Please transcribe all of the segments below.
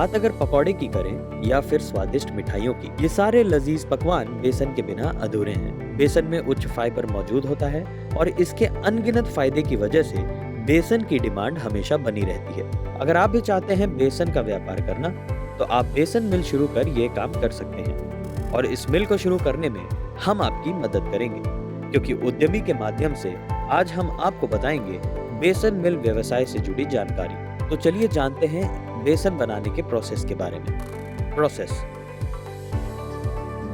बात अगर पकौड़े की करें या फिर स्वादिष्ट मिठाइयों की, ये सारे लजीज पकवान बेसन के बिना अधूरे हैं। बेसन में उच्च फाइबर मौजूद होता है और इसके अनगिनत फायदे की वजह से बेसन की डिमांड हमेशा बनी रहती है। अगर आप भी चाहते हैं बेसन का व्यापार करना, तो आप बेसन मिल शुरू कर ये काम कर सकते हैं। और इस मिल को शुरू करने में हम आपकी मदद करेंगे, क्योंकि उद्यमी के माध्यम से आज हम आपको बताएंगे बेसन मिल व्यवसाय से जुड़ी जानकारी। तो चलिए जानते हैं बेसन बनाने के प्रोसेस के बारे में। प्रोसेस: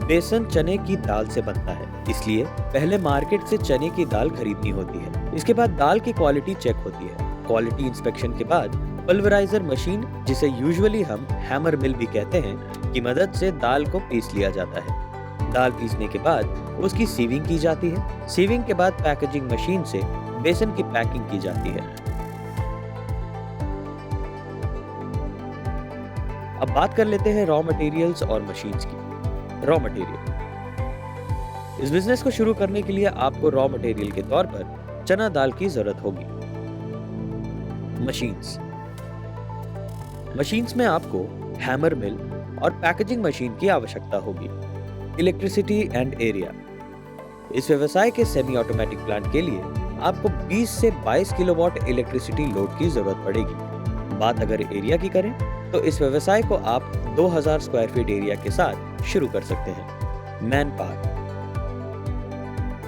बेसन चने की दाल से बनता है, इसलिए पहले मार्केट से चने की दाल खरीदनी होती है। इसके बाद दाल की क्वालिटी चेक होती है। क्वालिटी इंस्पेक्शन के बाद पल्वराइजर मशीन, जिसे यूजुअली हम हैमर मिल भी कहते हैं, की मदद से दाल को पीस लिया जाता है। दाल पीसने के बाद उसकी सीविंग की जाती है। सीविंग के बाद पैकेजिंग मशीन से बेसन की पैकिंग की जाती है। अब बात कर लेते हैं रॉ मटेरियल्स और मशीन्स की। रॉ मटेरियल: इस बिजनेस को शुरू करने के लिए आपको रॉ मटेरियल के तौर पर चना दाल की जरूरत होगी। मशीन्स: मशीन्स में आपको हैमर मिल और पैकेजिंग मशीन की आवश्यकता होगी। इलेक्ट्रिसिटी एंड एरिया: इस व्यवसाय के सेमी ऑटोमेटिक प्लांट के लिए आपको 20 से 22 किलोवाट इलेक्ट्रिसिटी लोड की जरूरत पड़ेगी। बात अगर एरिया की करें, तो इस व्यवसाय को आप 2000 स्क्वायर फीट एरिया के साथ शुरू कर सकते हैं। मैन पावर: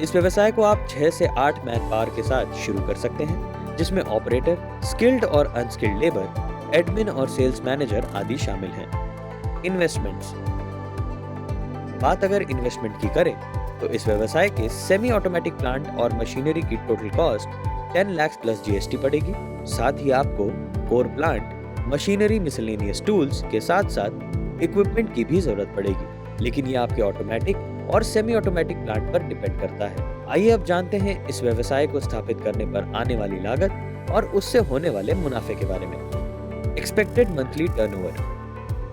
इस व्यवसाय को आप 6 से 8 मैन पावर के साथ शुरू कर सकते हैं, जिसमें ऑपरेटर, स्किल्ड और अनस्किल्ड लेबर, एडमिन और सेल्स मैनेजर आदि शामिल हैं। इन्वेस्टमेंट्स: बात अगर इन्वेस्टमेंट की करें, तो इस व्यवसाय के सेमी ऑटोमेटिक प्लांट और मशीनरी की total cost 10 lakh plus GST पड़ेगी। साथ ही आपको core plant, machinery, miscellaneous tools के साथ साथ इक्विपमेंट की भी जरूरत पड़ेगी, लेकिन ये आपके ऑटोमेटिक और सेमी ऑटोमेटिक प्लांट पर डिपेंड करता है। आइए अब जानते हैं इस व्यवसाय को स्थापित करने पर आने वाली लागत और उससे होने वाले मुनाफे के बारे में। एक्सपेक्टेड मंथली टर्नओवर: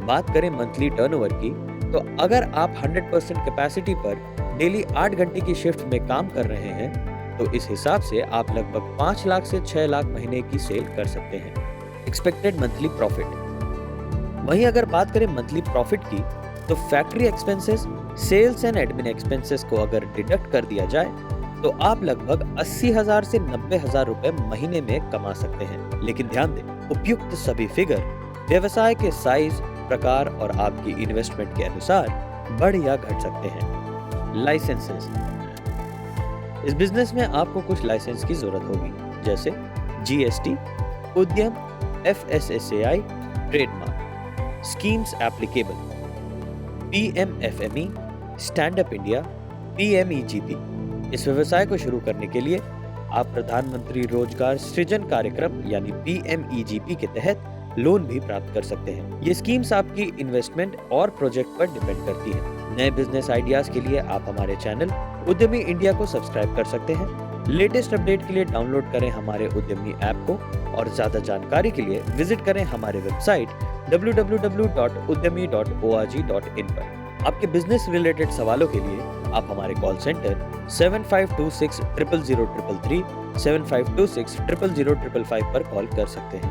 बात करें मंथली टर्नओवर की, तो अगर आप 100% कैपेसिटी पर डेली 8 घंटे की शिफ्ट में काम कर रहे हैं, तो इस हिसाब से आप लगभग 5 लाख से 6 लाख महीने की सेल कर सकते हैं। एक्सपेक्टेड मंथली प्रॉफिट: वहीं अगर बात करें मंथली प्रॉफिट की, तो factory expenses, sales and admin expenses को अगर डिडक्ट कर दिया जाए, तो आप लगभग 80,000 से 90,000 रुपए महीने में कमा सकते हैं। लेकिन ध्यान दें, उपयुक्त सभी फिगर व्यवसाय के साइज, प्रकार और आपकी इन्वेस्टमेंट के अनुसार बढ़ या घट सकते हैं। लाइसेंसेस: इस बिजनेस में आपको कुछ लाइसेंस की जरूरत होगी, जैसे जीएसटी, उद्यम, FSSAI, trademark, schemes applicable, PMFME, stand up India, PMEGP। इस व्यवसाय को शुरू करने के लिए आप प्रधानमंत्री रोजगार सृजन कार्यक्रम यानी PMEGP के तहत लोन भी प्राप्त कर सकते हैं। ये स्कीम्स आपकी इन्वेस्टमेंट और प्रोजेक्ट पर डिपेंड करती है। नए बिजनेस आइडियाज के लिए आप हमारे चैनल उद्यमी इंडिया को सब्सक्राइब कर सकते हैं। लेटेस्ट अपडेट के लिए डाउनलोड करें हमारे उद्यमी ऐप को और ज्यादा जानकारी के लिए विजिट करें हमारे वेबसाइट www.udyami.org.in पर। आपके बिजनेस रिलेटेड सवालों के लिए आप हमारे कॉल सेंटर 7526 000 333, 7526 000 555 पर कॉल कर सकते हैं।